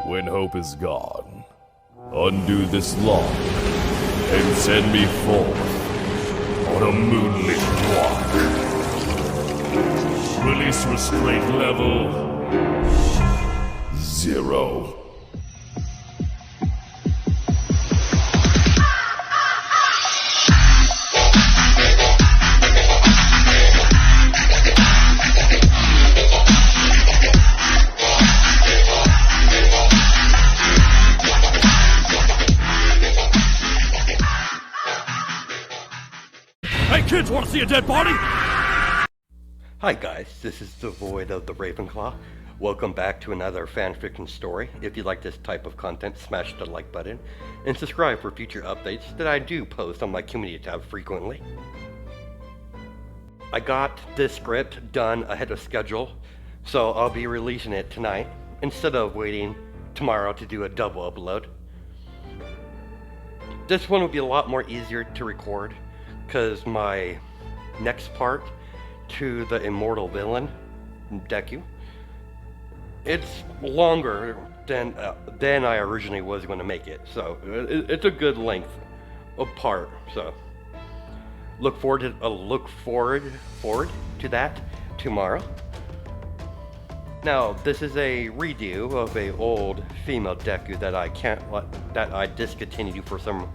When hope is gone, undo this lock and send me forth on a moonlit walk. Release restraint level 0. Hey kids, wanna see a dead body? Hi guys, this is the Void of the Ravenclaw. Welcome back to another fanfiction story. If you like this type of content, smash the like button and subscribe for future updates that I do post on my community tab frequently. I got this script done ahead of schedule, so I'll be releasing it tonight instead of waiting tomorrow to do a double upload. This one will be a lot more easier to record because my next part to the immortal villain, Deku, it's longer than I originally was going to make it, so it's a good length of part. So look forward to that tomorrow. Now this is a redo of a old female Deku that I discontinued for some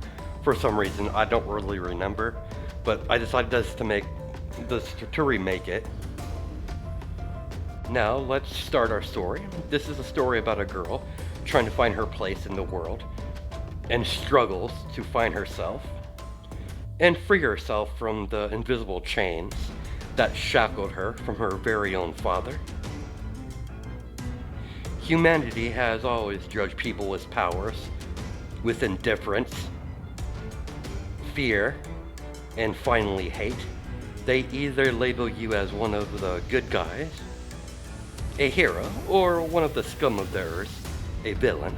reason. I don't really remember, but I decided to remake it. Now let's start our story. This is a story about a girl trying to find her place in the world and struggles to find herself and free herself from the invisible chains that shackled her from her very own father. Humanity has always judged people as powers with indifference, fear, and finally hate. They either label you as one of the good guys, a hero, or one of the scum of the earth, a villain.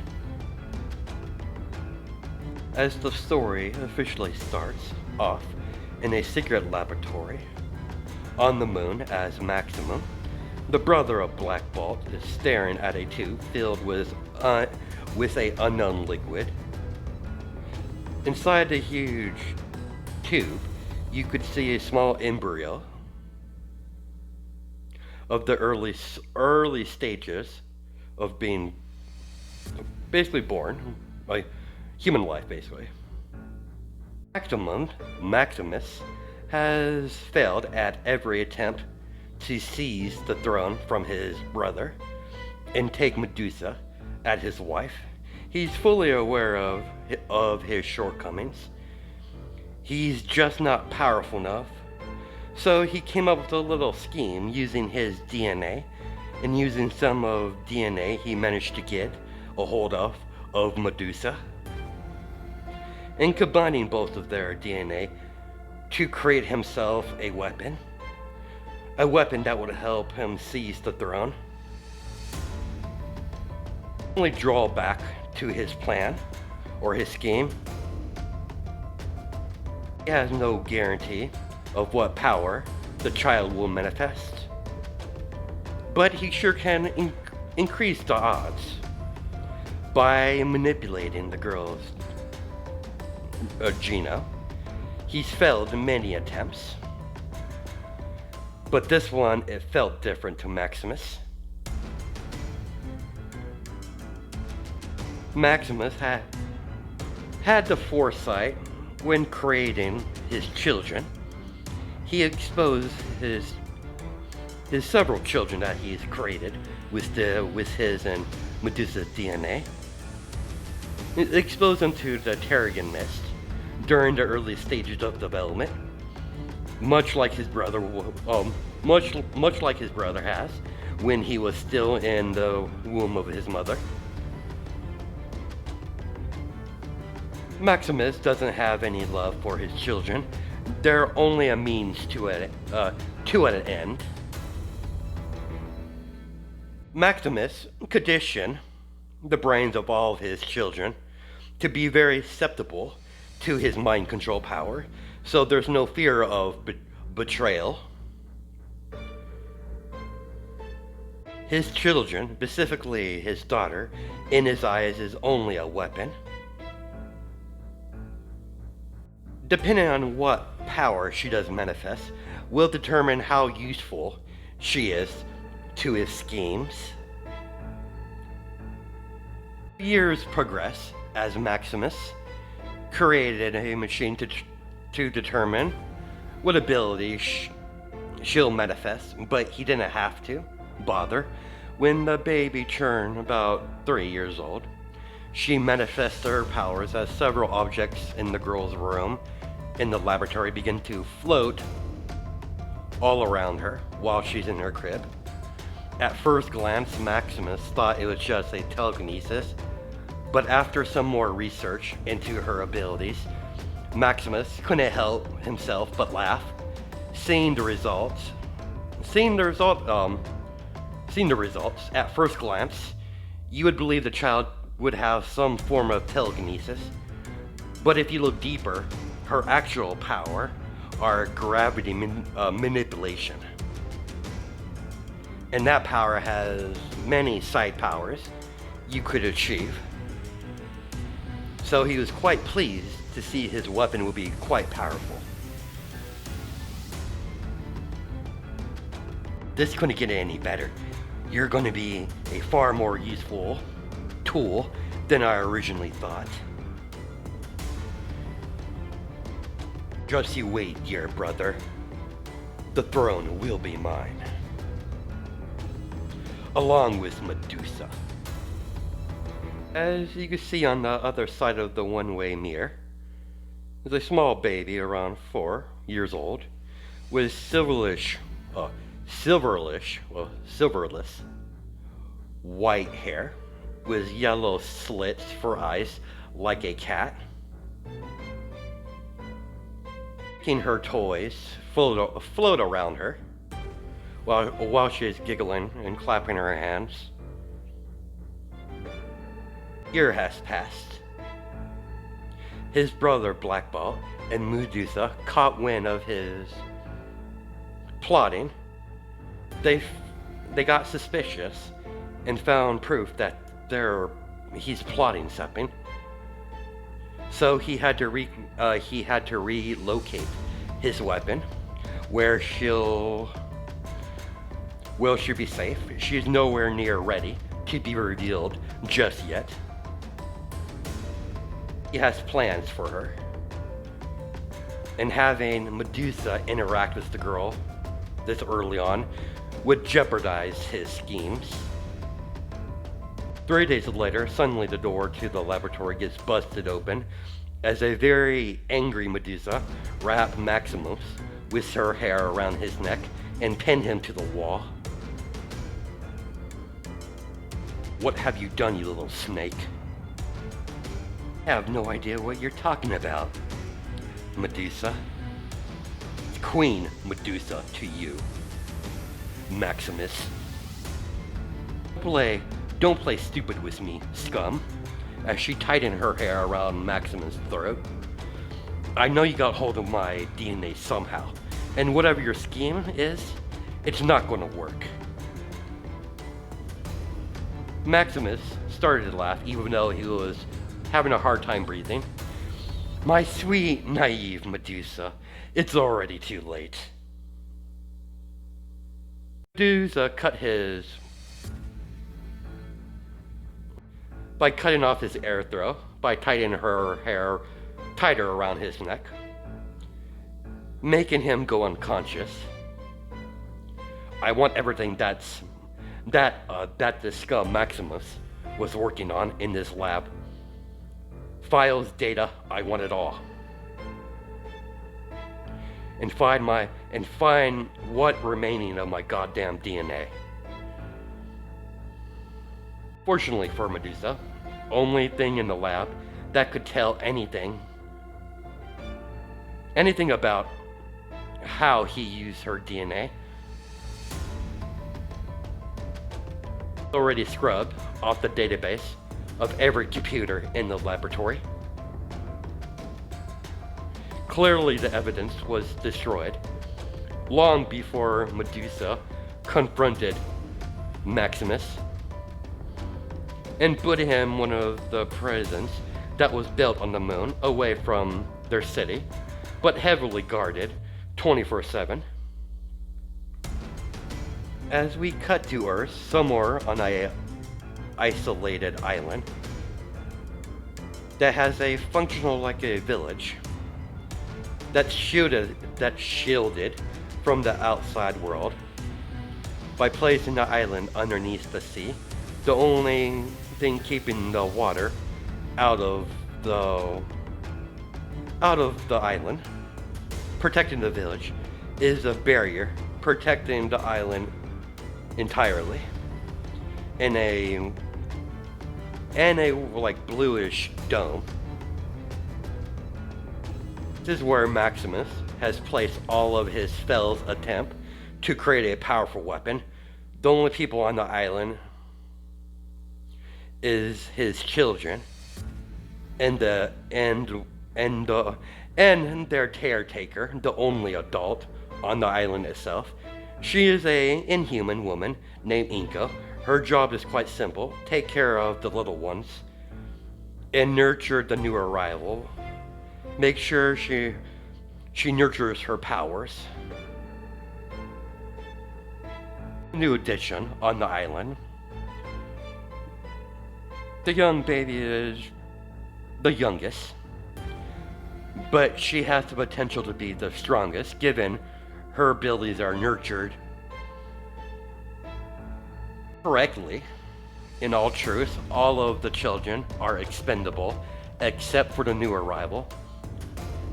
As the story officially starts off in a secret laboratory on the moon as Maximum, the brother of Black Bolt, is staring at a tube filled with a unknown liquid. Inside the huge tube, you could see a small embryo of the early stages of being basically born, like human life basically. Maximus has failed at every attempt to seize the throne from his brother and take Medusa as his wife. He's fully aware of his shortcomings. He's just not powerful enough. So he came up with a little scheme using his DNA, and using some of DNA he managed to get a hold of Medusa, and combining both of their DNA to create himself a weapon that would help him seize the throne. Only drawback to his plan or his scheme: he has no guarantee of what power the child will manifest, but he sure can increase the odds by manipulating the girl's genome. He's failed many attempts, but this one, it felt different to Maximus. Maximus had the foresight when creating his children. He exposed his several children that he's created with his and Medusa's DNA. He exposed them to the Terrigen Mist during the early stages of development, much like his brother has when he was still in the womb of his mother. Maximus doesn't have any love for his children. They're only a means to an end. Maximus conditioned the brains of all of his children to be very susceptible to his mind control power, so there's no fear of betrayal. His children, specifically his daughter, in his eyes is only a weapon. Depending on what power she does manifest, will determine how useful she is to his schemes. Years progress as Maximus created a machine to determine what ability she'll manifest, but he didn't have to bother. When the baby turned about 3 years old, she manifested her powers as several objects in the girl's room in the laboratory begin to float all around her while she's in her crib. At first glance, Maximus thought it was just a telekinesis, but after some more research into her abilities, Maximus couldn't help himself but laugh. Seeing the results, at first glance, you would believe the child would have some form of telekinesis. But if you look deeper, her actual power are gravity manipulation. And that power has many side powers you could achieve. So he was quite pleased to see his weapon would be quite powerful. This couldn't get any better. You're going to be a far more useful tool than I originally thought. Just you wait, dear brother. The throne will be mine, along with Medusa. As you can see on the other side of the one-way mirror, there's a small baby around 4 years old with silverless white hair with yellow slits for eyes like a cat. Making her toys float around her while she's giggling and clapping her hands. Year has passed. His brother Blackball and Medusa caught wind of his plotting. They got suspicious and found proof that he's plotting something. So he had to relocate his weapon where she'll be safe. She's nowhere near ready to be revealed just yet. He has plans for her, and having Medusa interact with the girl this early on would jeopardize his schemes. 3 days later, suddenly the door to the laboratory gets busted open as a very angry Medusa wrapped Maximus with her hair around his neck and pinned him to the wall. "What have you done, you little snake?" "I have no idea what you're talking about, Medusa." "It's Queen Medusa to you, Maximus. Don't play stupid with me, scum," as she tightened her hair around Maximus' throat. "I know you got hold of my DNA somehow, and whatever your scheme is, it's not going to work." Maximus started to laugh even though he was having a hard time breathing. "My sweet, naive Medusa, it's already too late." Medusa by cutting off his air throw, by tightening her hair tighter around his neck, making him go unconscious. "I want everything that the scum Maximus was working on in this lab. Files, data, I want it all. And find what remaining of my goddamn DNA." Fortunately for Medusa, only thing in the lab that could tell anything about how he used her DNA already scrubbed off the database of every computer in the laboratory. Clearly the evidence was destroyed long before Medusa confronted Maximus, and put him in one of the prisons that was built on the moon away from their city, but heavily guarded 24/7. As we cut to Earth, somewhere on an isolated island that has a functional like a village that's shielded from the outside world by placing the island underneath the sea. The only thing keeping the water out of the island, protecting the village, is a barrier protecting the island entirely, in a like bluish dome. This is where Maximus has placed all of his spells attempt to create a powerful weapon. The only people on the island is his children and their caretaker, the only adult on the island itself. She is an inhuman woman named Inko. Her job is quite simple: take care of the little ones and nurture the new arrival. Make sure she nurtures her powers. New addition on the island. The young baby is the youngest, but she has the potential to be the strongest given her abilities are nurtured correctly. In all truth, all of the children are expendable except for the new arrival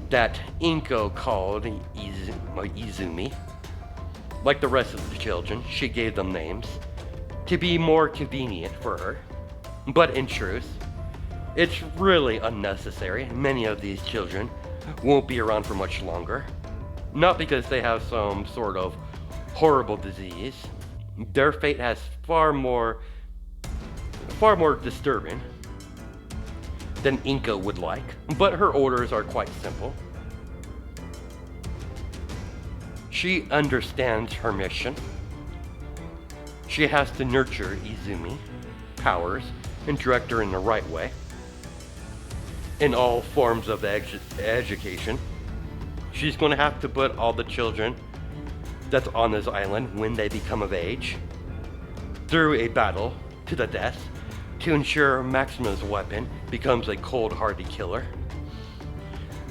that Inko called Izumi. Like the rest of the children, she gave them names to be more convenient for her. But in truth, it's really unnecessary. Many of these children won't be around for much longer. Not because they have some sort of horrible disease. Their fate has far more disturbing than Inko would like, but her orders are quite simple. She understands her mission. She has to nurture Izumi powers and direct her in the right way. In all forms of education, she's going to have to put all the children that's on this island when they become of age through a battle to the death to ensure Maximus' weapon becomes a cold-hearted killer.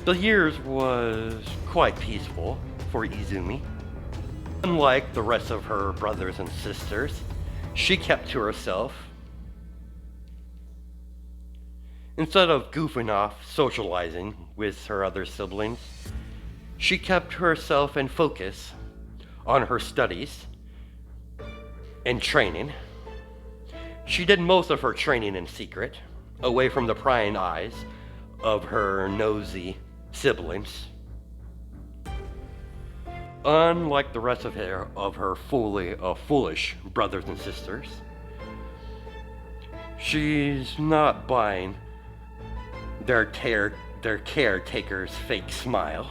The years was quite peaceful for Izumi. Unlike the rest of her brothers and sisters, she kept to herself. Instead of goofing off socializing with her other siblings, she kept herself in focus on her studies and training. She did most of her training in secret, away from the prying eyes of her nosy siblings. Unlike the rest of her foolish brothers and sisters, she's not buying their caretaker's fake smile.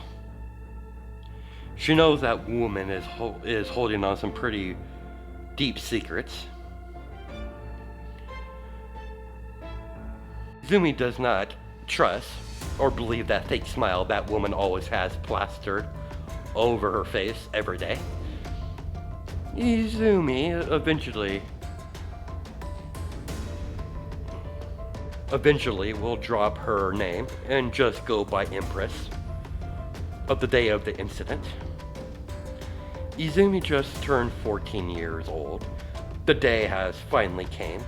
She knows that woman is holding on some pretty deep secrets. Izumi does not trust or believe that fake smile that woman always has plastered over her face every day. Izumi eventually will drop her name and just go by Empress of the day of the incident. Izumi just turned 14 years old. The day has finally came.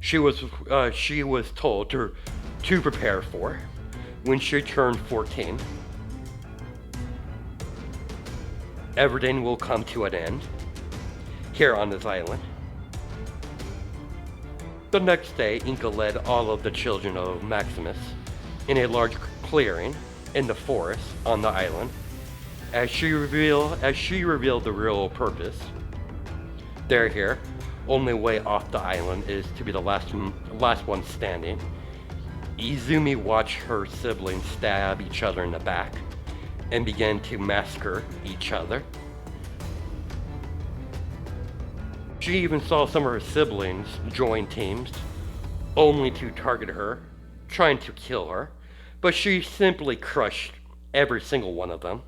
She was told to prepare for when she turned 14. Everything will come to an end here on this island. The next day, Inka led all of the children of Maximus in a large clearing in the forest on the island. As she revealed the real purpose, they're here. Only way off the island is to be the last one standing. Izumi watched her siblings stab each other in the back and began to massacre each other. She even saw some of her siblings join teams, only to target her, trying to kill her, but she simply crushed every single one of them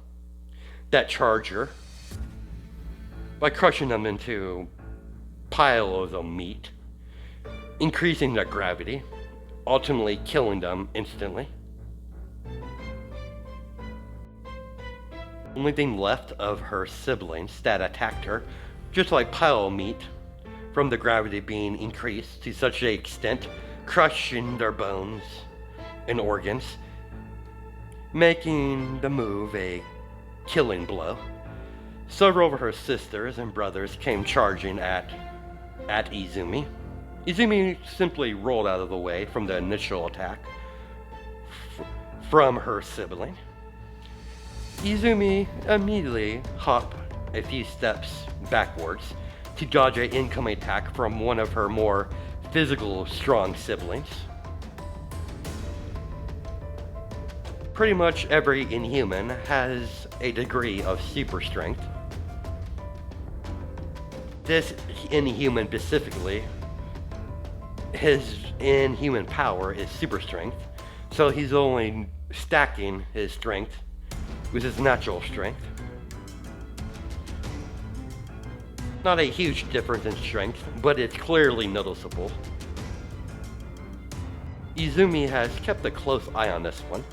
that charged her by crushing them into piles of meat, increasing their gravity, ultimately killing them instantly. Only thing left of her siblings that attacked her, just like pile of meat, from the gravity being increased to such an extent, crushing their bones and organs, making the move a killing blow. Several of her sisters and brothers came charging at Izumi. Izumi simply rolled out of the way from the initial attack from her sibling. Izumi immediately hopped a few steps backwards to dodge an incoming attack from one of her more physical strong siblings. Pretty much every Inhuman has a degree of super strength. This Inhuman specifically, his Inhuman power is super strength, so he's only stacking his strength with his natural strength. Not a huge difference in strength, but it's clearly noticeable. Izumi has kept a close eye on this one.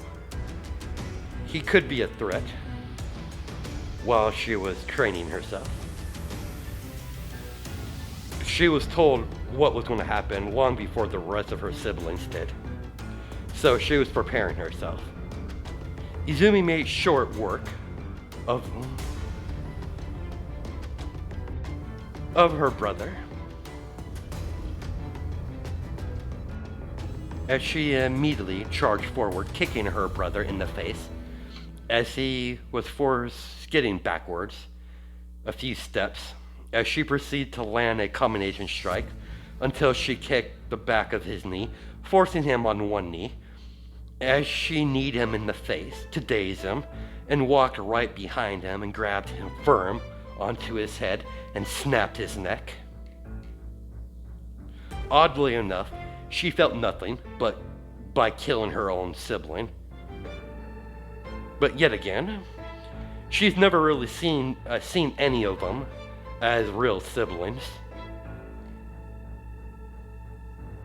He could be a threat while she was training herself. She was told what was going to happen long before the rest of her siblings did, so she was preparing herself. Izumi made short work of her brother as she immediately charged forward, kicking her brother in the face as he was forced skidding backwards a few steps as she proceeded to land a combination strike until she kicked the back of his knee, forcing him on one knee as she kneed him in the face to daze him, and walked right behind him and grabbed him firm onto his head and snapped his neck. Oddly enough, she felt nothing but by killing her own sibling. But yet again, she's never really seen any of them as real siblings.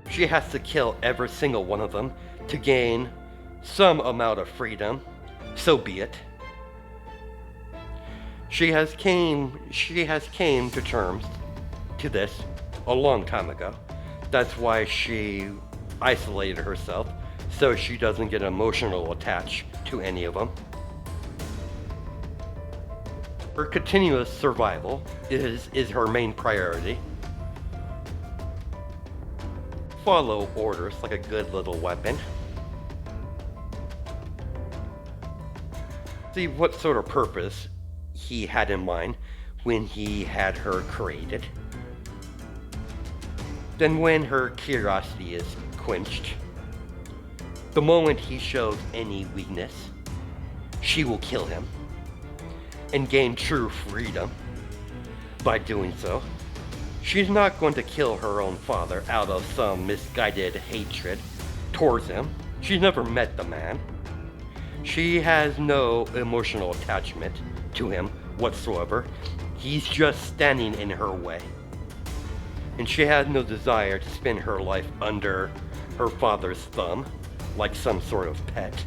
She has to kill every single one of them to gain some amount of freedom, so be it. She has came to terms to this a long time ago. That's why she isolated herself, so she doesn't get emotional attached to any of them. Her continuous survival is her main priority. Follow orders like a good little weapon. See what sort of purpose he had in mind when he had her created. Then when her curiosity is quenched, the moment he shows any weakness, she will kill him and gain true freedom. By doing so, she's not going to kill her own father out of some misguided hatred towards him. She's never met the man. She has no emotional attachment to him whatsoever. He's just standing in her way. And she has no desire to spend her life under her father's thumb like some sort of pet.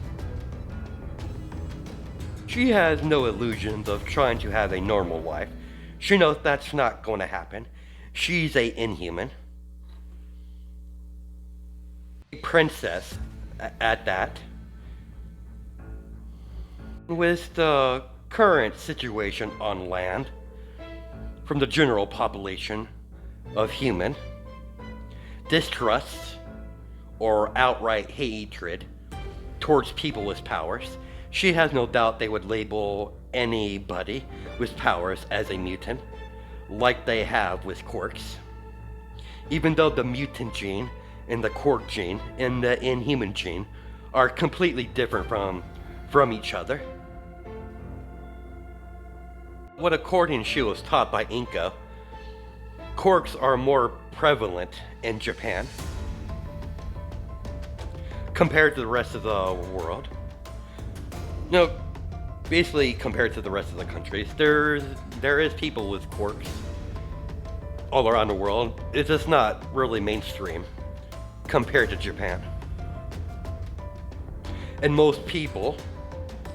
She has no illusions of trying to have a normal life. She knows that's not going to happen. She's a Inhuman. A princess at that. With the current situation on land, from the general population of human, distrust or outright hatred towards people with powers, she has no doubt they would label anybody with powers as a mutant, like they have with quirks. Even though the mutant gene and the quirk gene and the Inhuman gene are completely different from each other. What according she was taught by Inko Corks are more prevalent in Japan compared to the rest of the world. No, basically compared to the rest of the countries, there is people with corks all around the world. It's just not really mainstream compared to Japan. And most people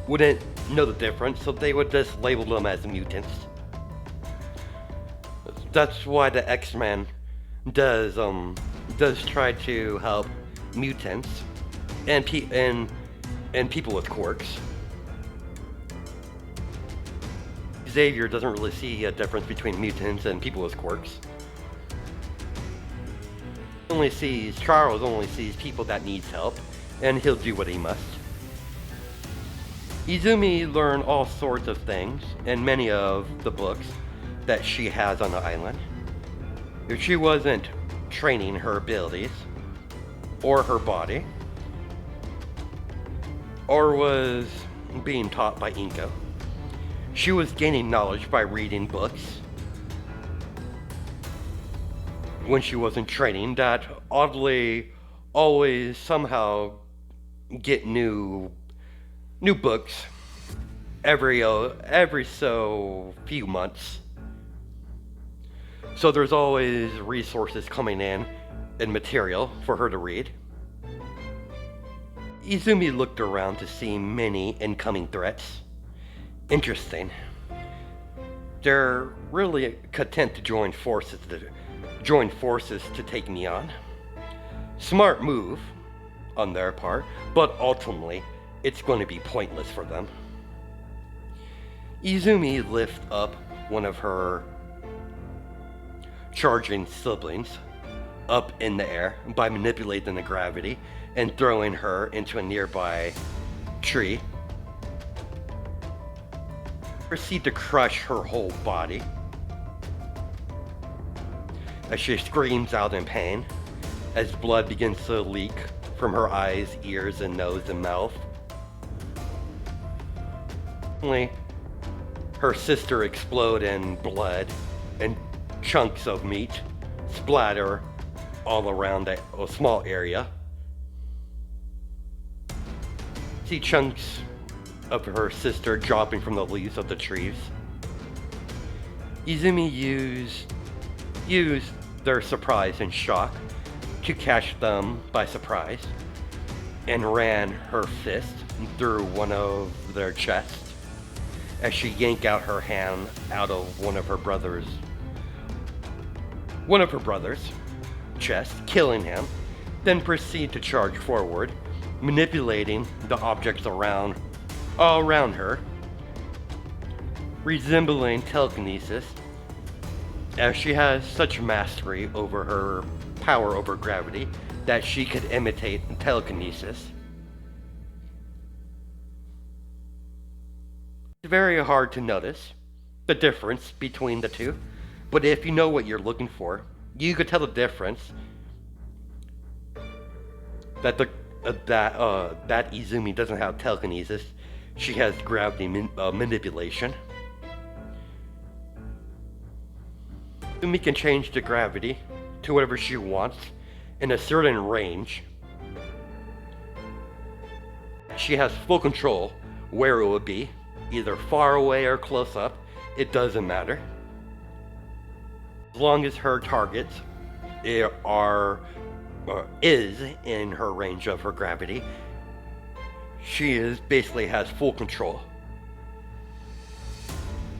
wouldn't know the difference, so they would just label them as mutants. That's why the X-Men does try to help mutants and people with quirks. Xavier doesn't really see a difference between mutants and people with quirks. Charles only sees people that needs help, and he'll do what he must. Izumi learned all sorts of things in many of the books that she has on the island. If she wasn't training her abilities, or her body, or was being taught by Inko, she was gaining knowledge by reading books when she wasn't training that oddly always somehow get new books every so few months. So there's always resources coming in and material for her to read. Izumi looked around to see many incoming threats. Interesting. They're really content to join forces to take me on. Smart move on their part, but ultimately it's going to be pointless for them. Izumi lifted up one of her charging siblings up in the air by manipulating the gravity and throwing her into a nearby tree. Proceed to crush her whole body as she screams out in pain as blood begins to leak from her eyes, ears, and nose and mouth. Suddenly, her sister explode in blood and chunks of meat splatter all around a small area. See chunks of her sister dropping from the leaves of the trees. Izumi used their surprise and shock to catch them by surprise and ran her fist through one of their chests as she yanked out her hand out of one of her brother's chest, killing him, then proceed to charge forward, manipulating the objects all around her, resembling telekinesis, as she has such mastery over her power over gravity that she could imitate telekinesis. It's very hard to notice the difference between the two, but if you know what you're looking for, you could tell the difference that that Izumi doesn't have telekinesis. She has gravity manipulation. Izumi can change the gravity to whatever she wants in a certain range. She has full control where it would be, either far away or close up. It doesn't matter. As long as her targets is in her range of her gravity, she basically has full control.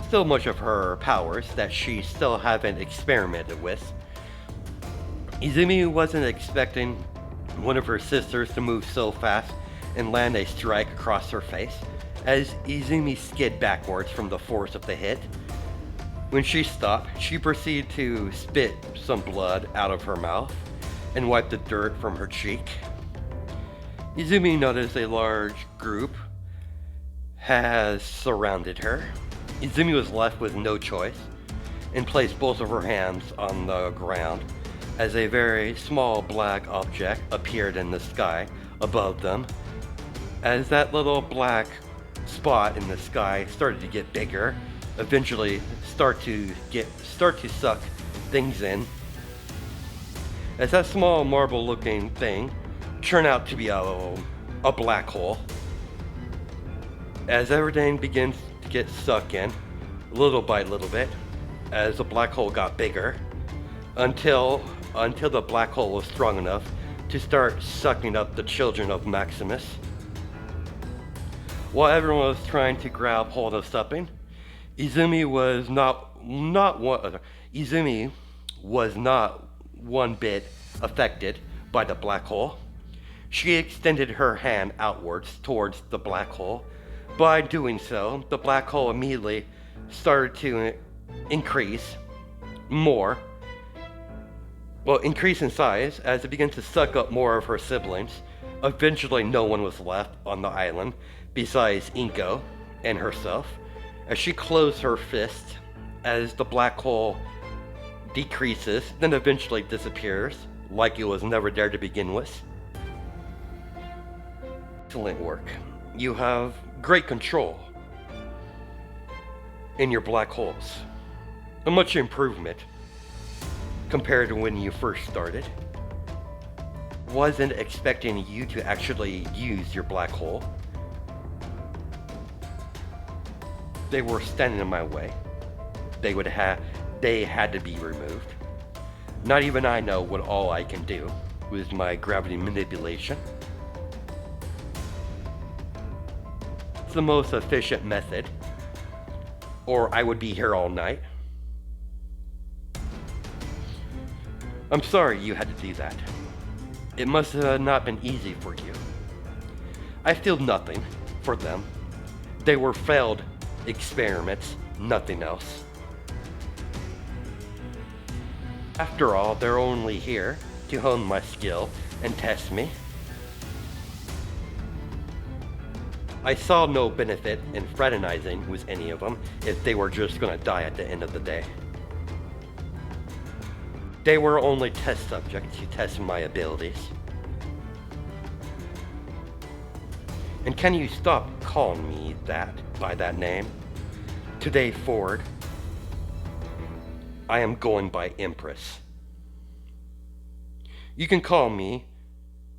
Still much of her powers that she still haven't experimented with. Izumi wasn't expecting one of her sisters to move so fast and land a strike across her face, as Izumi skid backwards from the force of the hit. When she stopped, she proceeded to spit some blood out of her mouth and wipe the dirt from her cheek. Izumi noticed a large group has surrounded her. Izumi was left with no choice and placed both of her hands on the ground as a very small black object appeared in the sky above them. As that little black spot in the sky started to get bigger, eventually start to suck things in, as that small marble-looking thing turned out to be a black hole. As everything begins to get sucked in, little by little bit, as the black hole got bigger, until the black hole was strong enough to start sucking up the children of Maximus. While everyone was trying to grab hold of something, Izumi was not one bit affected by the black hole. She extended her hand outwards towards the black hole. By doing so, the black hole immediately started to increase in size as it began to suck up more of her siblings. Eventually, no one was left on the island besides Inko and herself, as she closed her fist as the black hole decreases, then eventually disappears, like it was never there to begin with. Excellent work. You have great control in your black holes. A much improvement compared to when you first started. Wasn't expecting you to actually use your black hole. They were standing in my way. They had to be removed. Not even I know what all I can do with my gravity manipulation. It's the most efficient method, or I would be here all night. I'm sorry you had to do that. It must have not been easy for you. I feel nothing for them. They were failed experiments, nothing else. After all, they're only here to hone my skill and test me. I saw no benefit in fraternizing with any of them if they were just gonna die at the end of the day. They were only test subjects to test my abilities. And can you stop calling me that by that name? Today forward, I am going by Empress. You can call me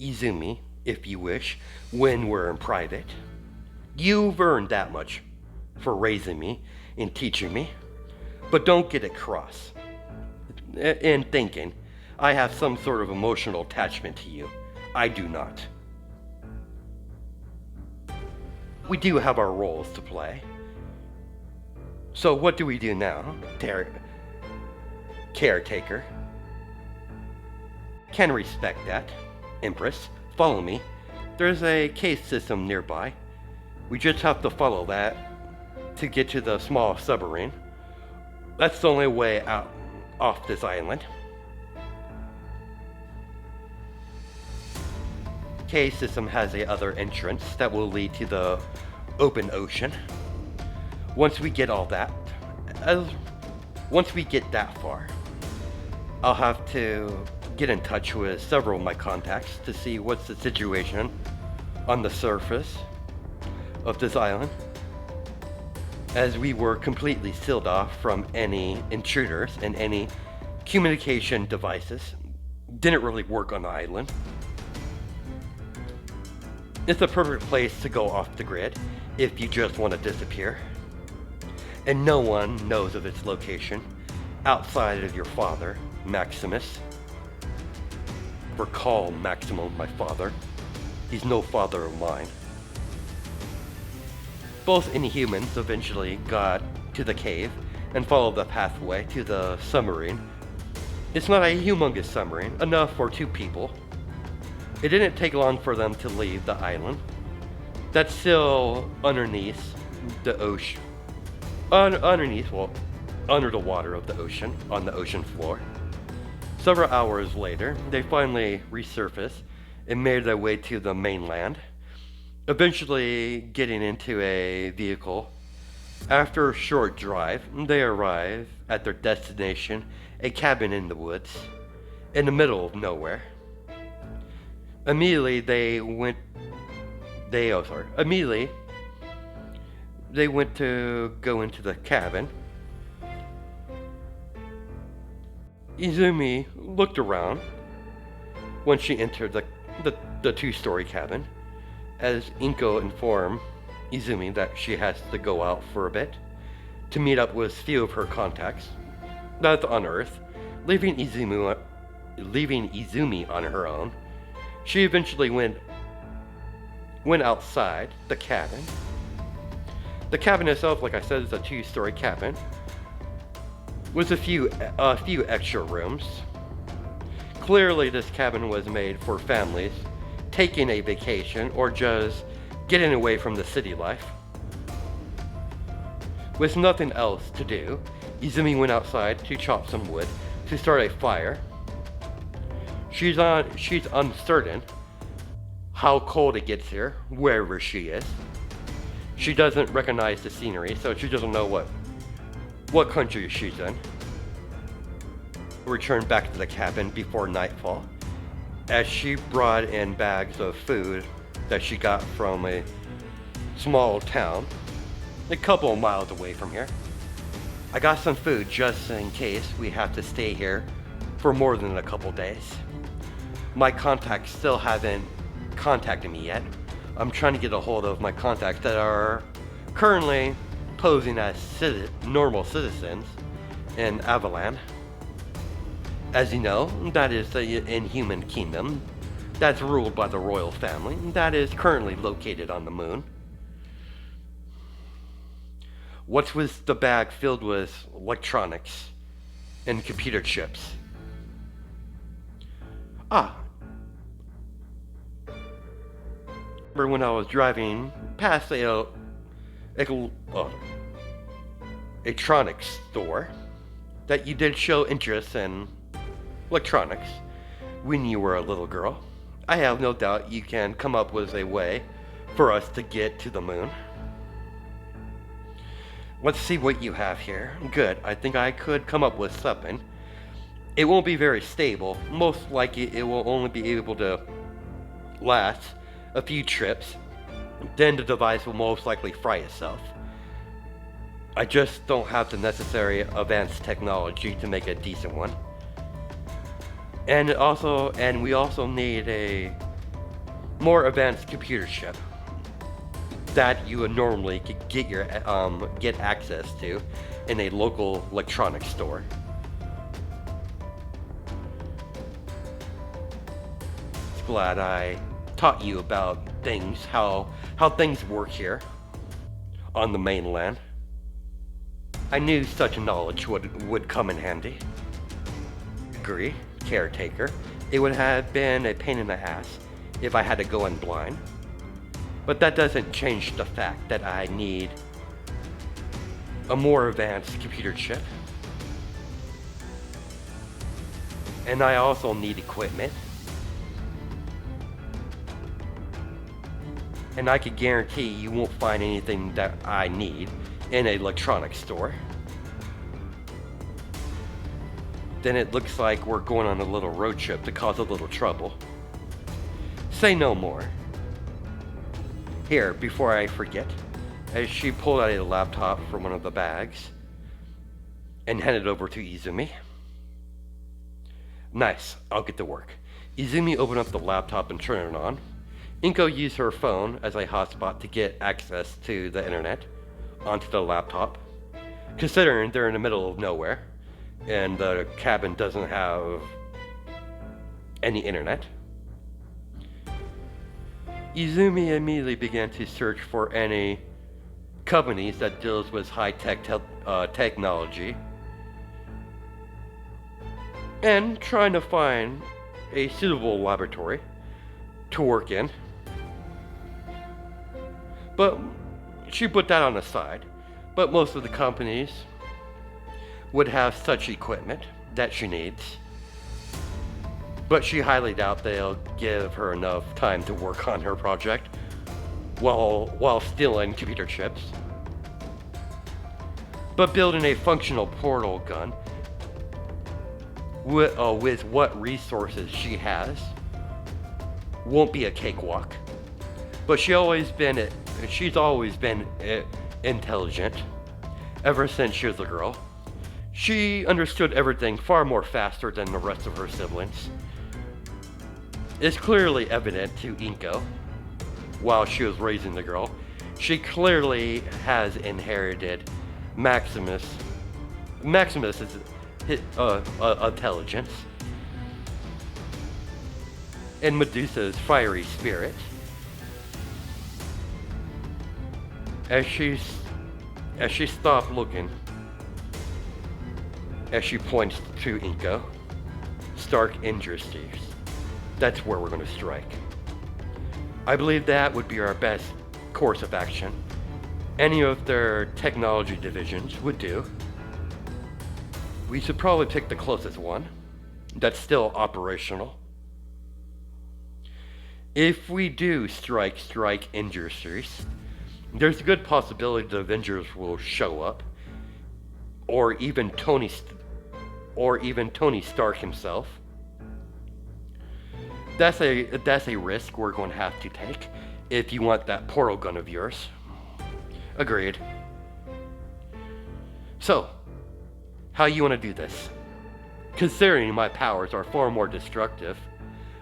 Izumi if you wish when we're in private. You've earned that much for raising me and teaching me, but don't get it cross in thinking I have some sort of emotional attachment to you. I do not. We do have our roles to play. So what do we do now, caretaker? Can respect that. Empress, follow me. There's a cave system nearby. We just have to follow that to get to the small submarine. That's the only way out off this island. Cave system has a other entrance that will lead to the open ocean. Once we get that far, I'll have to get in touch with several of my contacts to see what's the situation on the surface of this island, as we were completely sealed off from any intruders, and any communication devices didn't really work on the island. It's a perfect place to go off the grid if you just want to disappear. And no one knows of its location outside of your father, Maximus. Recall Maximum, my father. He's no father of mine. Both Inhumans eventually got to the cave and followed the pathway to the submarine. It's not a humongous submarine, enough for 2 people. It didn't take long for them to leave the island. That's still underneath the ocean. Under the water of the ocean, on the ocean floor. Several hours later, they finally resurfaced and made their way to the mainland, eventually getting into a vehicle. After a short drive, they arrived at their destination, a cabin in the woods, in the middle of nowhere. Immediately they went to go into the cabin. Izumi looked around when she entered the two-story cabin, as Inko informed Izumi that she has to go out for a bit to meet up with a few of her contacts. That's on Earth, leaving Izumi on her own. She eventually went outside the cabin. The cabin itself, like I said, is a two-story cabin with a few extra rooms. Clearly, this cabin was made for families taking a vacation or just getting away from the city life. With nothing else to do, Izumi went outside to chop some wood to start a fire. She's uncertain how cold it gets here, wherever she is. She doesn't recognize the scenery, so she doesn't know what country she's in. Returned back to the cabin before nightfall, as she brought in bags of food that she got from a small town a couple of miles away from here. I got some food just in case we have to stay here for more than a couple days. My contacts still haven't contacted me yet. I'm trying to get a hold of my contacts that are currently posing as normal citizens in Avalan. As you know, that is the Inhuman Kingdom that's ruled by the royal family that is currently located on the moon. What's with the bag filled with electronics and computer chips? Remember when I was driving past a electronics store that you did show interest in electronics when you were a little girl. I have no doubt you can come up with a way for us to get to the moon. Let's see what you have here. Good, I think I could come up with something. It won't be very stable. Most likely it will only be able to last a few trips. Then the device will most likely fry itself. I just don't have the necessary advanced technology to make a decent one. And we also need a more advanced computer chip that you would normally could get access to in a local electronics store. Glad I taught you about things, how things work here on the mainland. I knew such knowledge would come in handy. Agree, caretaker. It would have been a pain in the ass if I had to go in blind. But that doesn't change the fact that I need a more advanced computer chip. And I also need equipment. And I can guarantee you won't find anything that I need in an electronics store. Then it looks like we're going on a little road trip to cause a little trouble. Say no more. Here, before I forget, as she pulled out a laptop from one of the bags and handed it over to Izumi. Nice, I'll get to work. Izumi opened up the laptop and turned it on. Inko used her phone as a hotspot to get access to the internet onto the laptop, considering they're in the middle of nowhere and the cabin doesn't have any internet. Izumi immediately began to search for any companies that deals with high-tech technology and trying to find a suitable laboratory to work in. But she put that on the side. But most of the companies would have such equipment that she needs. But she highly doubt they'll give her enough time to work on her project while stealing computer chips. But building a functional portal gun with what resources she has won't be a cakewalk. But she's always been intelligent ever since she was a girl. She understood everything far more faster than the rest of her siblings. It's clearly evident to Inko, while she was raising the girl, she clearly has inherited Maximus's intelligence and Medusa's fiery spirit. As she stopped looking, as she points to Inko, Stark Industries. That's where we're going to strike. I believe that would be our best course of action. Any of their technology divisions would do. We should probably pick the closest one that's still operational. If we do strike Industries, there's a good possibility the Avengers will show up, or even Tony Stark himself. That's a risk we're going to have to take if you want that portal gun of yours. Agreed. So, how you want to do this? Considering my powers are far more destructive,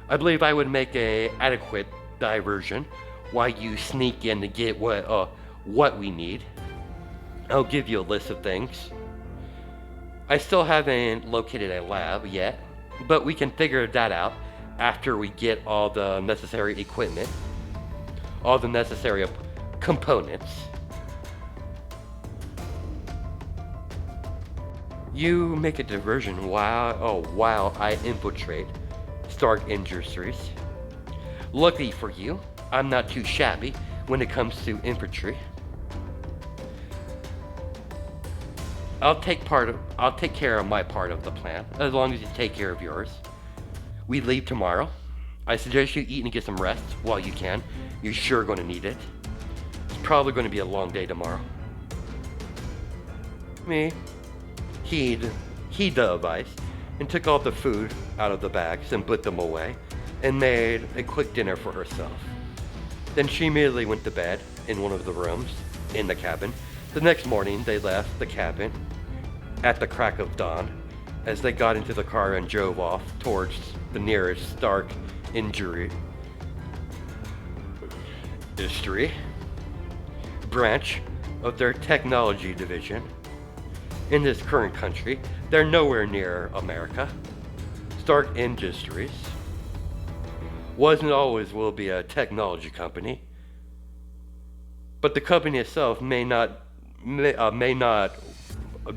I believe I would make a adequate diversion while you sneak in to get what we need. I'll give you a list of things. I still haven't located a lab yet, but we can figure that out after we get all the necessary equipment, all the necessary components. You make a diversion while I infiltrate Stark Industries. Luckily for you, I'm not too shabby when it comes to infantry. I'll take care of my part of the plan, as long as you take care of yours. We leave tomorrow. I suggest you eat and get some rest while you can. You're sure going to need it. It's probably going to be a long day tomorrow. Me heed the advice and took all the food out of the bags and put them away and made a quick dinner for herself. Then she immediately went to bed in one of the rooms in the cabin. The next morning they left the cabin at the crack of dawn as they got into the car and drove off towards the nearest Stark Industry branch of their technology division. In this current country, they're nowhere near America. Stark Industries was and always will be a technology company, but the company itself may not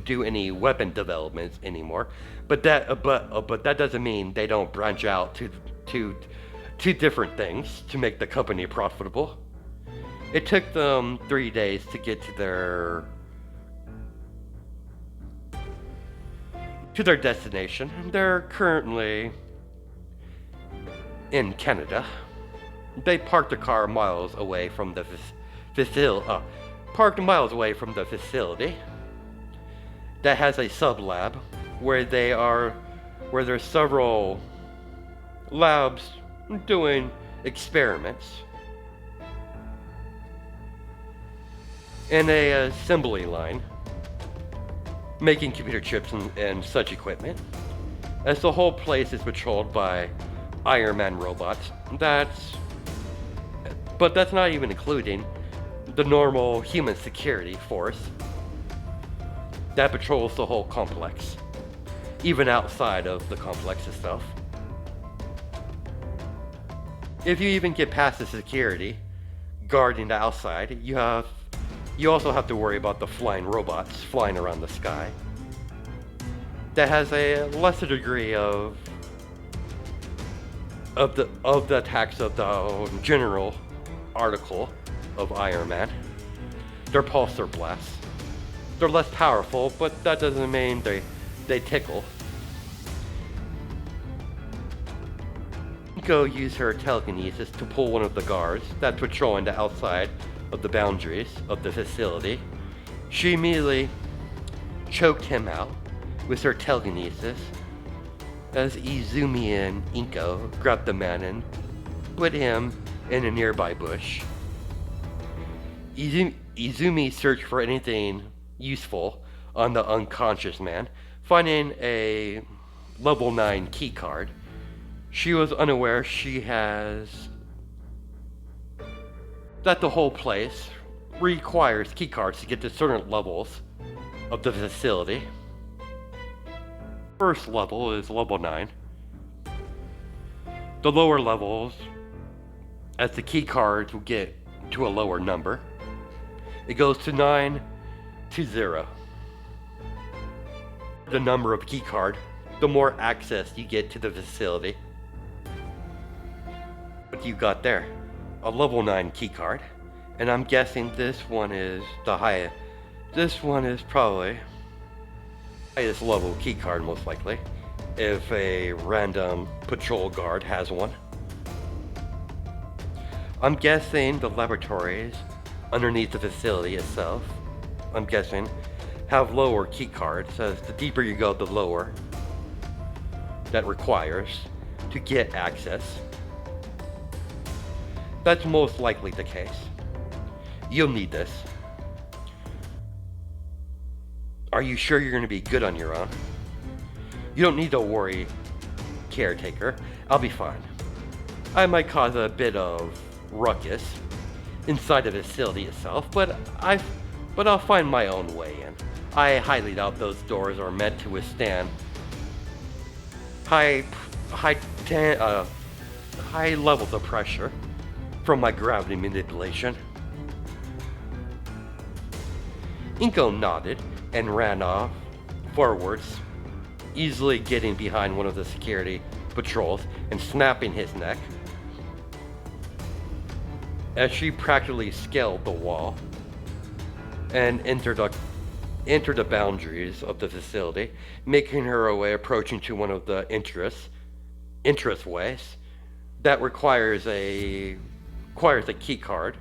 do any weapon developments anymore. But that doesn't mean they don't branch out to different things to make the company profitable. It took them 3 days to get to their destination. They're currently in Canada. They parked the car miles away from the facility that has a sub-lab where there's several labs doing experiments and a assembly line making computer chips and such equipment, as the whole place is patrolled by Iron Man robots. But that's not even including the normal human security force that patrols the whole complex, even outside of the complex itself. If you even get past the security guarding the outside, you also have to worry about the flying robots flying around the sky. That has a lesser degree of the attacks of the general article of Iron Man. They're pulsar blasts. They're less powerful, but that doesn't mean they tickle. Go use her telekinesis to pull one of the guards that's patrolling the outside of the boundaries of the facility. She immediately choked him out with her telekinesis as Izumi and Inko grabbed the man and put him in a nearby bush. Izumi searched for anything useful on the unconscious man, finding a level 9 key card, she was unaware that the whole place requires key cards to get to certain levels of the facility. First level is level 9. The lower levels, as the key cards will get to a lower number, it goes to 9 to 0. The number of key card, the more access you get to the facility. What you got there? A level 9 key card, and I'm guessing this one is the highest. This one is probably highest level key card, most likely, if a random patrol guard has one. I'm guessing the laboratories underneath the facility itself, I'm guessing, have lower key cards, as the deeper you go, the lower that requires to get access. That's most likely the case. You'll need this. Are you sure you're going to be good on your own? You don't need to worry, caretaker. I'll be fine. I might cause a bit of ruckus inside the facility itself, but I'll find my own way in. I highly doubt those doors are meant to withstand high levels of pressure from my gravity manipulation. Inko nodded and ran off forwards, easily getting behind one of the security patrols and snapping his neck. As she practically scaled the wall and entered the boundaries of the facility, making her way approaching to one of the entrance ways that requires a key card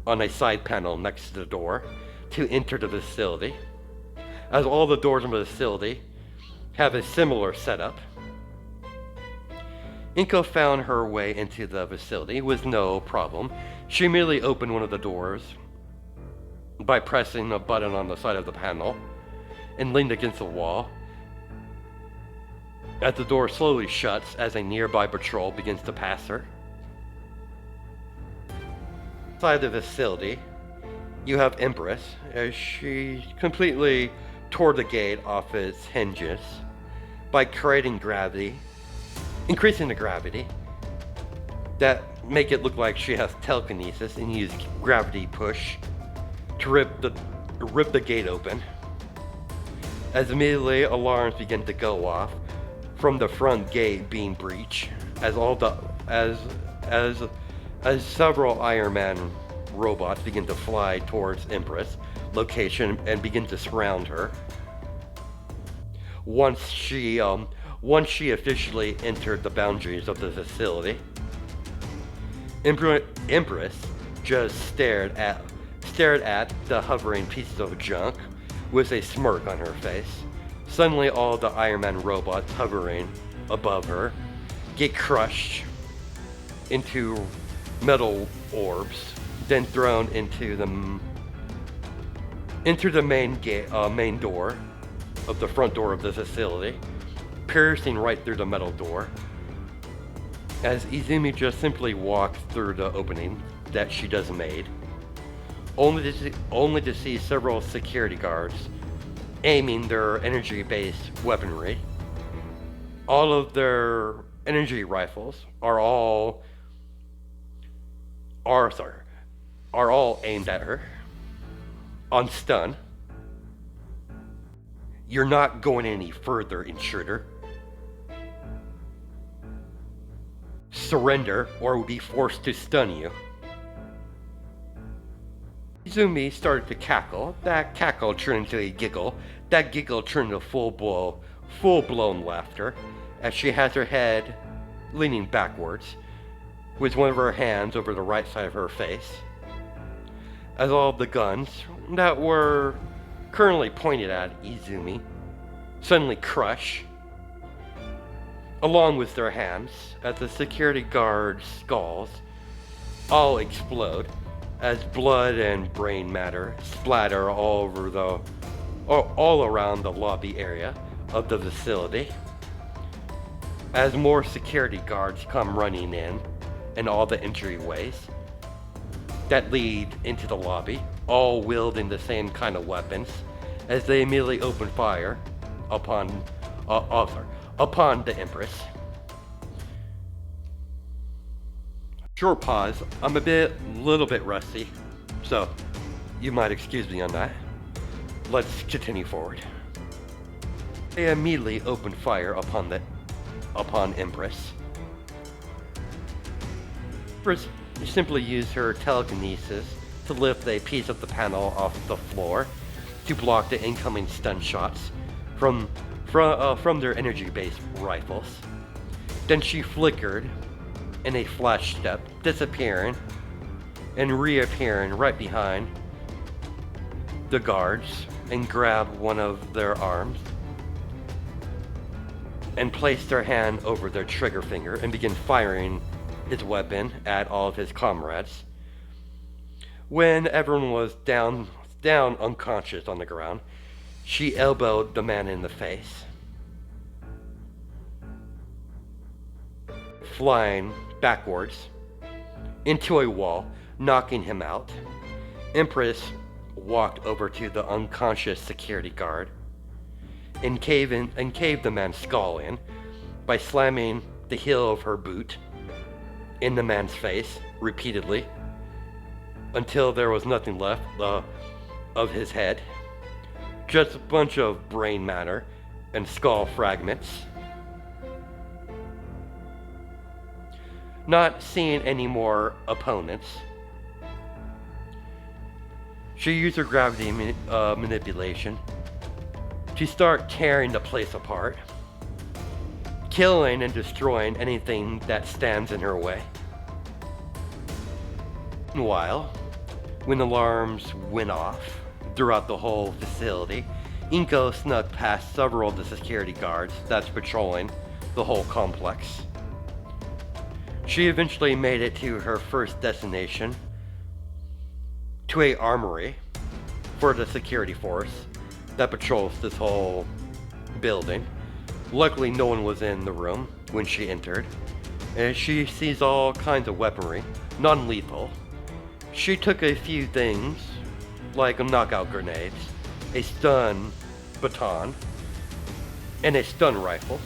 on a side panel next to the door to enter the facility, as all the doors in the facility have a similar setup. Inko found her way into the facility with no problem. She merely opened one of the doors by pressing a button on the side of the panel and leaned against the wall. As the door slowly shuts as a nearby patrol begins to pass her. Inside the facility, you have Empress as she completely tore the gate off its hinges by creating gravity, increasing the gravity that make it look like she has telekinesis, and use gravity push to rip the gate open. As immediately alarms begin to go off from the front gate being breached, as several Iron Man robots begin to fly towards Empress location and begin to surround her. Once she officially entered the boundaries of the facility, Empress just stared at the hovering pieces of junk with a smirk on her face. Suddenly, all the Iron Man robots hovering above her get crushed into metal orbs, then thrown into the main door of the front door of the facility, piercing right through the metal door. As Izumi just simply walks through the opening that she just made, only to see several security guards aiming their energy-based weaponry. All of their energy rifles are all aimed at her on stun. You're not going any further, intruder. Surrender or we'll be forced to stun you. Izumi started to cackle. That cackle turned into a giggle. That giggle turned into full-blown laughter as she has her head leaning backwards with one of her hands over the right side of her face. As all of the guns that were currently pointed at Izumi suddenly crush, along with their hands, as the security guards' skulls all explode as blood and brain matter splatter all over all around the lobby area of the facility as more security guards come running in all the entryways that lead into the lobby, all wielding the same kind of weapons, as they immediately open fire upon the Empress. Short pause. I'm little bit rusty, so you might excuse me on that. Let's continue forward. They immediately open fire upon Empress. Empress simply used her telekinesis to lift a piece of the panel off the floor to block the incoming stun shots from their energy-based rifles. Then she flickered in a flash step, disappearing and reappearing right behind the guards, and grabbed one of their arms and placed their hand over their trigger finger and began firing his weapon at all of his comrades. When everyone was down unconscious on the ground, she elbowed the man in the face, flying backwards into a wall, knocking him out. Empress walked over to the unconscious security guard and caved the man's skull in by slamming the heel of her boot in the man's face repeatedly until there was nothing left of his head, just a bunch of brain matter and skull fragments. Not seeing any more opponents, she used her gravity manipulation to start tearing the place apart, killing and destroying anything that stands in her way. Meanwhile, when alarms went off throughout the whole facility, Inko snuck past several of the security guards that's patrolling the whole complex. She eventually made it to her first destination, to a armory for the security force that patrols this whole building. Luckily, no one was in the room when she entered, and she sees all kinds of weaponry, non-lethal. She took a few things, like knockout grenades, a stun baton, and a stun rifle.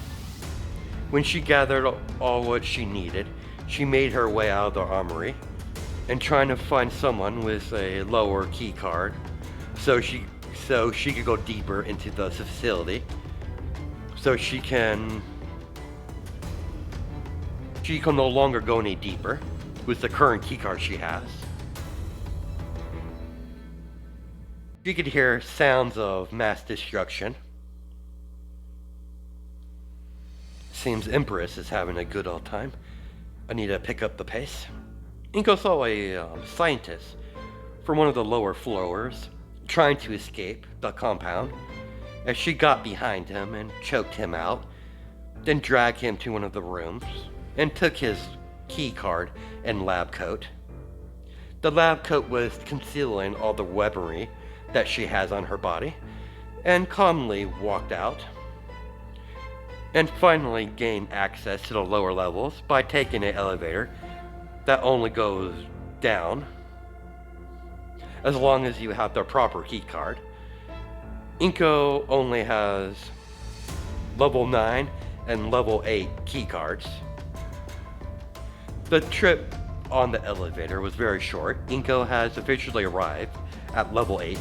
When she gathered all what she needed, she made her way out of the armory and trying to find someone with a lower key card so she could go deeper into the facility, so she can no longer go any deeper with the current key card she has. She could hear sounds of mass destruction. Seems Empress is having a good old time. I need to pick up the pace. Inko saw a scientist from one of the lower floors trying to escape the compound as she got behind him and choked him out, then dragged him to one of the rooms and took his key card and lab coat. The lab coat was concealing all the weaponry that she has on her body, and calmly walked out and finally gained access to the lower levels by taking an elevator that only goes down as long as you have the proper key card. Inko only has level 9 and level 8 key cards. The trip on the elevator was very short. Inko has officially arrived at level 8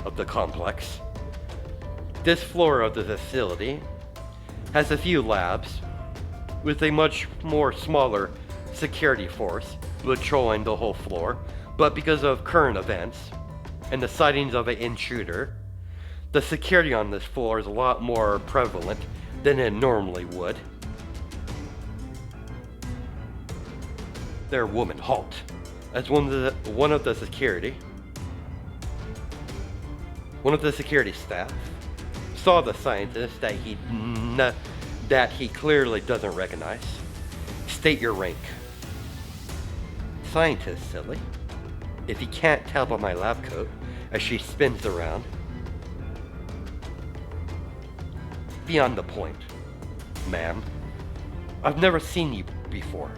of the complex. This floor of the facility has a few labs with a much more smaller security force patrolling the whole floor, but because of current events and the sightings of an intruder, the security on this floor is a lot more prevalent than it normally would. Their woman halt as one of the security staff saw the scientist that he clearly doesn't recognize. State your rank. Scientist, silly. If you can't tell by my lab coat, as she spins around. beyond the point, ma'am. I've never seen you before.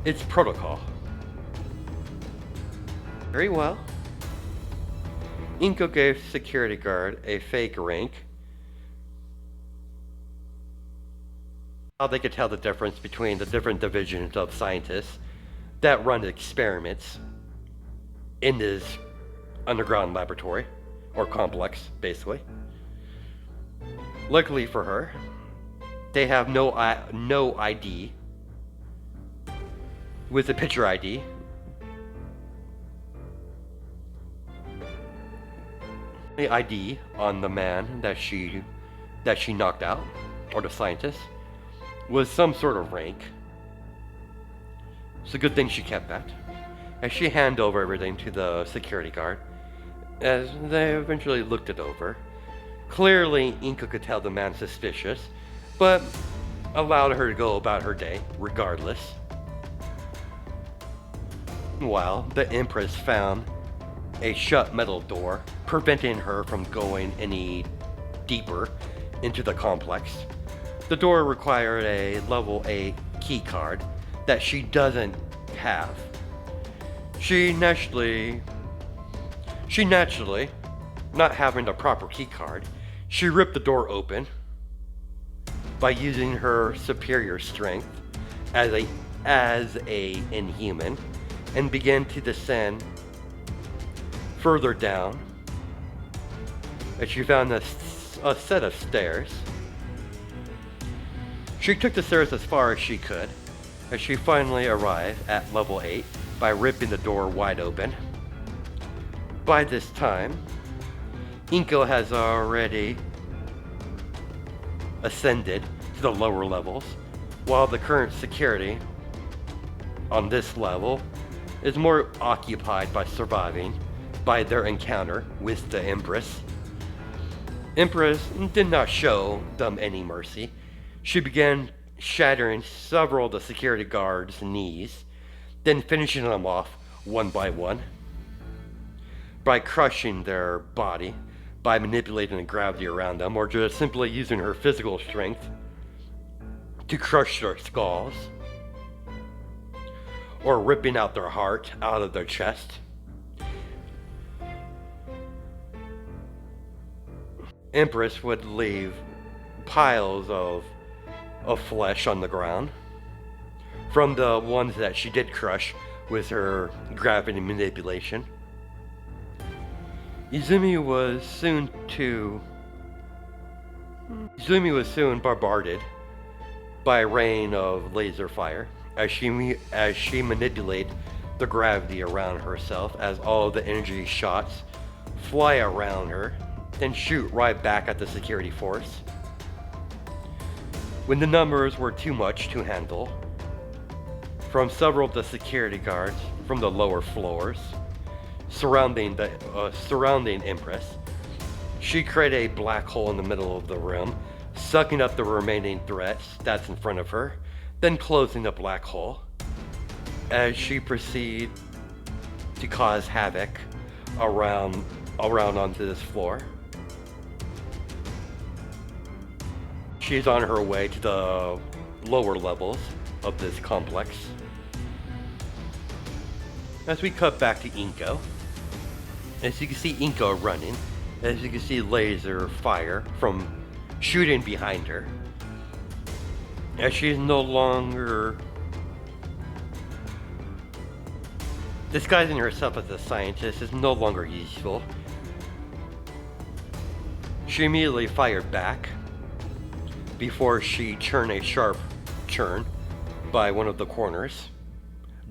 It's protocol. Very well. Inko gave security guard a fake rank. How they could tell the difference between the different divisions of scientists that run experiments in this underground laboratory, or complex, basically. Luckily for her, they have no ID with a picture ID. The ID on the man that she knocked out, or the scientist, was some sort of rank. It's a good thing she kept that. As she handed over everything to the security guard, as they eventually looked it over, clearly Inka could tell the man suspicious, but allowed her to go about her day regardless. Meanwhile, the Empress found a shut metal door, preventing her from going any deeper into the complex. The door required a level 8 key card that she doesn't have. She naturally, not having the proper key card, she ripped the door open by using her superior strength as a inhuman, and began to descend further down as she found a set of stairs. She took the stairs as far as she could, as she finally arrived at level 8 by ripping the door wide open. By this time, Inko has already ascended to the lower levels, while the current security on this level is more occupied by surviving by their encounter with the Empress. Empress did not show them any mercy. She began shattering several of the security guards' knees, then finishing them off one by one by crushing their body, by manipulating the gravity around them, or just simply using her physical strength to crush their skulls, or ripping out their heart out of their chest. Empress would leave piles of flesh on the ground from the ones that she did crush with her gravity manipulation. Izumi was soon bombarded by a rain of laser fire as she manipulated the gravity around herself, as all of the energy shots fly around her, then shoot right back at the security force. When the numbers were too much to handle, from several of the security guards from the lower floors surrounding Empress, she created a black hole in the middle of the room, sucking up the remaining threats that's in front of her, then closing the black hole as she proceeded to cause havoc around onto this floor. She's on her way to the lower levels of this complex. As we cut back to Inko, as you can see Inko running, as you can see laser fire from shooting behind her, as she's no longer disguising herself as a scientist is no longer useful. She immediately fired back before she turned a sharp turn by one of the corners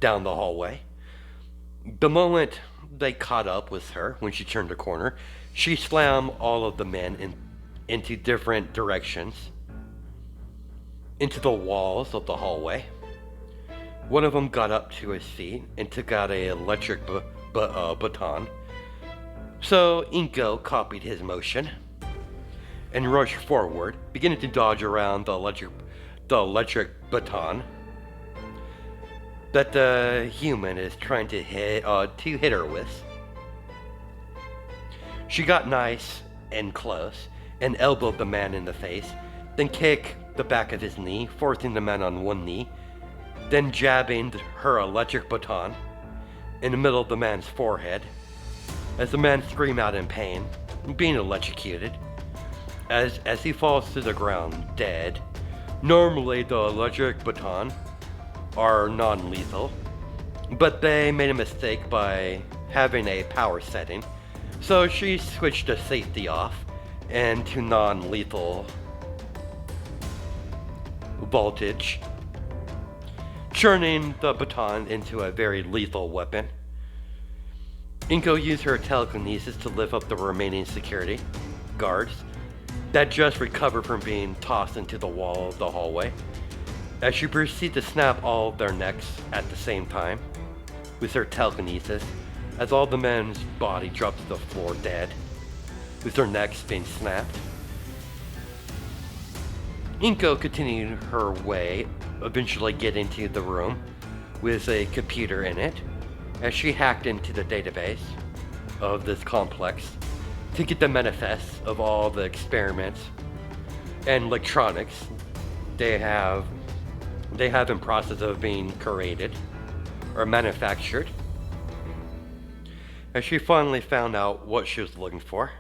down the hallway. The moment they caught up with her, when she turned the corner, she slammed all of the men into different directions, into the walls of the hallway. One of them got up to his feet and took out an electric baton. So Inko copied his motion and rushed forward, beginning to dodge around the electric baton that the human is trying to hit her with. She got nice in close and elbowed the man in the face, then kicked the back of his knee, forcing the man on one knee, then jabbing her electric baton in the middle of the man's forehead, as the man screamed out in pain, being electrocuted, as he falls to the ground dead. Normally the electric baton are non-lethal, but they made a mistake by having a power setting, so she switched the safety off and to non-lethal voltage, turning the baton into a very lethal weapon. Inko used her telekinesis to lift up the remaining security guards that just recovered from being tossed into the wall of the hallway, as she proceeded to snap all of their necks at the same time with her telekinesis, as all the men's body dropped to the floor dead, with their necks being snapped. Inko continued her way, eventually getting to the room with a computer in it, as she hacked into the database of this complex to get the manifests of all the experiments and electronics they have in process of being created or manufactured. And she finally found out what she was looking for.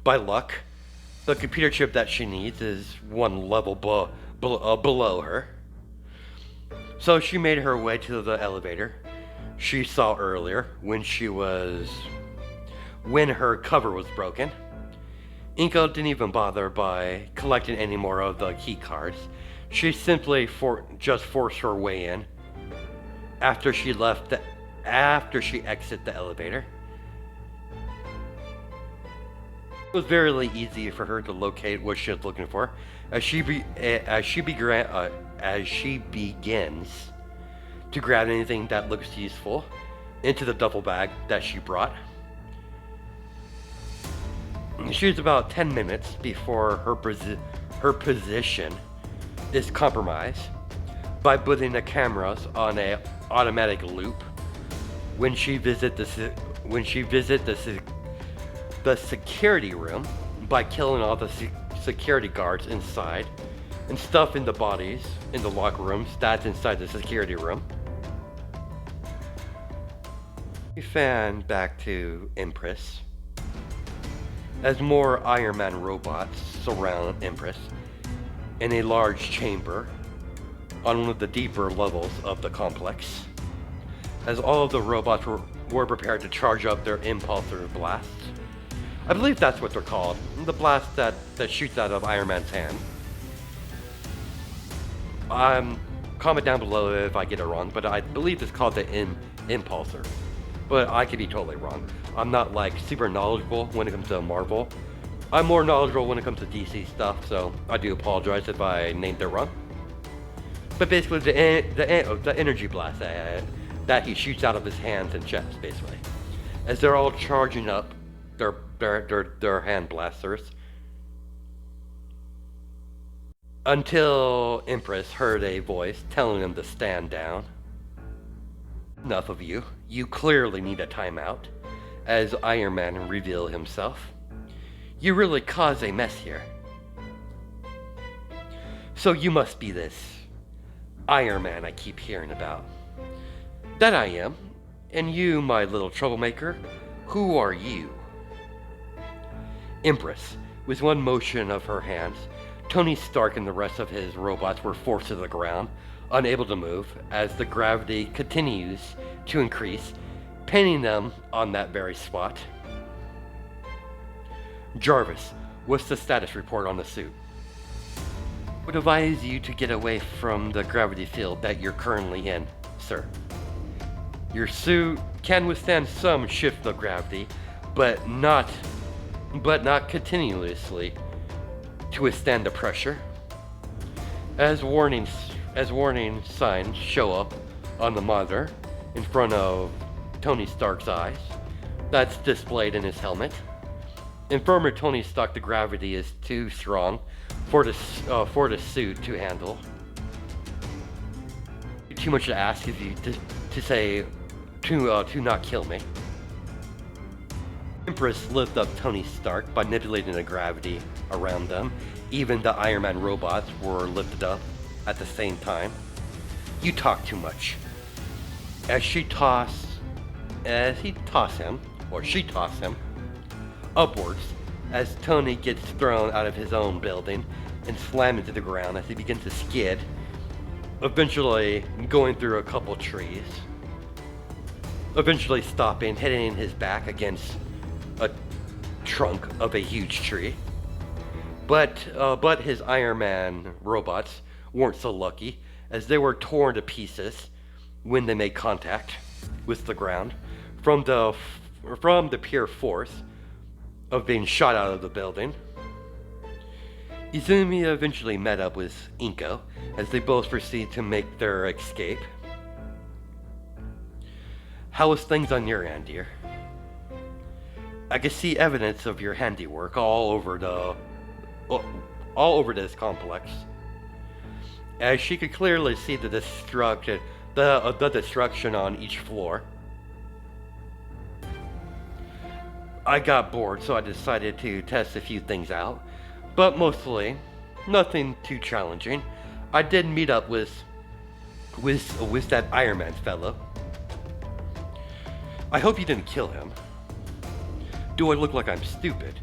By luck, the computer chip that she needs is one level below her. So she made her way to the elevator she saw earlier when her cover was broken. Inko didn't even bother by collecting any more of the key cards. She simply just forced her way in after she exited the elevator. It was very easy for her to locate what she was looking for as she begins to grab anything that looks useful into the duffel bag that she brought. She was about 10 minutes before her position is compromised by putting the cameras on a automatic loop when she visits the security room by killing all the security guards inside and stuffing the bodies in the locker rooms that's inside the security room. We fan back to Empress as more Iron Man robots surround Empress in a large chamber on one of the deeper levels of the complex, as all of the robots were prepared to charge up their impulsor blasts. I believe that's what they're called, the blast that shoots out of Iron Man's hand. Comment down below if I get it wrong, but I believe it's called the impulsor. But I could be totally wrong. I'm not like super knowledgeable when it comes to Marvel. I'm more knowledgeable when it comes to DC stuff, so I do apologize if I named it wrong. But basically, the energy blast that he shoots out of his hands and chest, basically, as they're all charging up their hand blasters, until Empress heard a voice telling them to stand down. Enough of you. You clearly need a timeout, as Iron Man revealed himself. You really caused a mess here. So you must be this Iron Man I keep hearing about. That I am. And you, my little troublemaker, who are you? Empress, with one motion of her hands, Tony Stark and the rest of his robots were forced to the ground, unable to move, as the gravity continues to increase, pinning them on that very spot. Jarvis, what's the status report on the suit? Would advise you to get away from the gravity field that you're currently in, sir. Your suit can withstand some shift of gravity, but not continuously to withstand the pressure. As warning signs show up on the monitor in front of Tony Stark's eyes, that's displayed in his helmet. Informer Tony Stark, the gravity is too strong for the suit to handle. Too much to ask of you to say to not kill me. Empress lifted up Tony Stark by manipulating the gravity around them. Even the Iron Man robots were lifted up at the same time. You talk too much. As she tossed him upwards, as Tony gets thrown out of his own building and slammed into the ground as he begins to skid, eventually going through a couple trees, eventually stopping, hitting his back against a trunk of a huge tree. But his Iron Man robots weren't so lucky, as they were torn to pieces when they made contact with the ground from the pure force of being shot out of the building. Izumi eventually met up with Inko as they both proceed to make their escape. How is things on your end, dear? I can see evidence of your handiwork all over this complex, as she could clearly see the destruction on each floor. I got bored, so I decided to test a few things out, but mostly nothing too challenging. I did meet up with that Iron Man fellow. I hope you didn't kill him. Do I look like I'm stupid?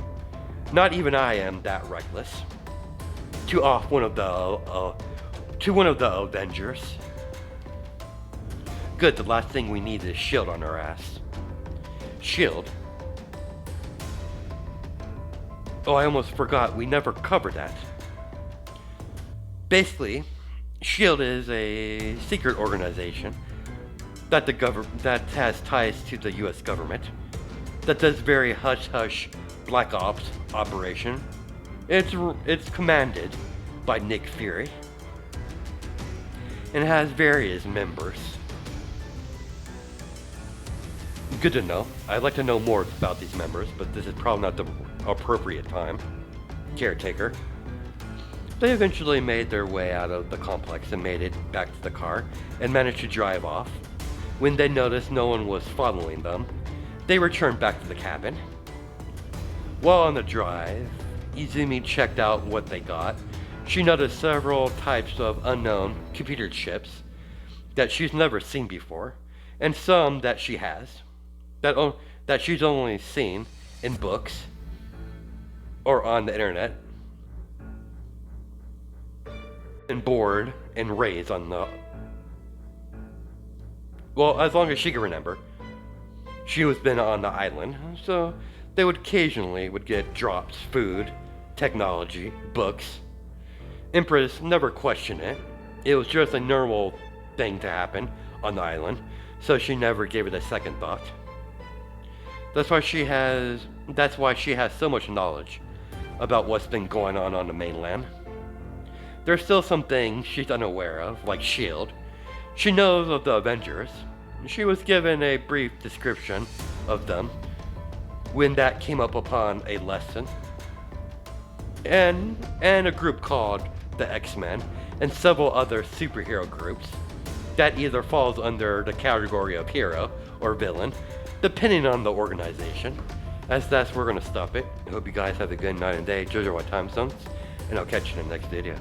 Not even I am that reckless. To off one of the Avengers. Good, the last thing we need is S.H.I.E.L.D. on our ass. S.H.I.E.L.D.? Oh, I almost forgot, we never covered that. Basically, S.H.I.E.L.D. is a secret organization that has ties to the US government, that does very hush-hush Black Ops operation. It's commanded by Nick Fury, and has various members. Good to know. I'd like to know more about these members, but this is probably not the appropriate time. Caretaker. They eventually made their way out of the complex and made it back to the car and managed to drive off. When they noticed no one was following them, they returned back to the cabin. While on the drive, Izumi checked out what they got. She noticed several types of unknown computer chips that she's never seen before, and some that she has, that she's only seen in books or on the internet, and born and raised on the... Well, as long as she can remember, she was been on the island, so they would occasionally get drops, food, technology, books. Empress never questioned it. It was just a normal thing to happen on the island, so she never gave it a second thought. That's why she has so much knowledge about what's been going on the mainland. There's still some things she's unaware of, like S.H.I.E.L.D. She knows of the Avengers. She was given a brief description of them when that came up upon a lesson. And a group called the X-Men, and several other superhero groups that either falls under the category of hero or villain, depending on the organization. As that's where we're going to stop it. I hope you guys have a good night and day. Judge your time zones, and I'll catch you in the next video.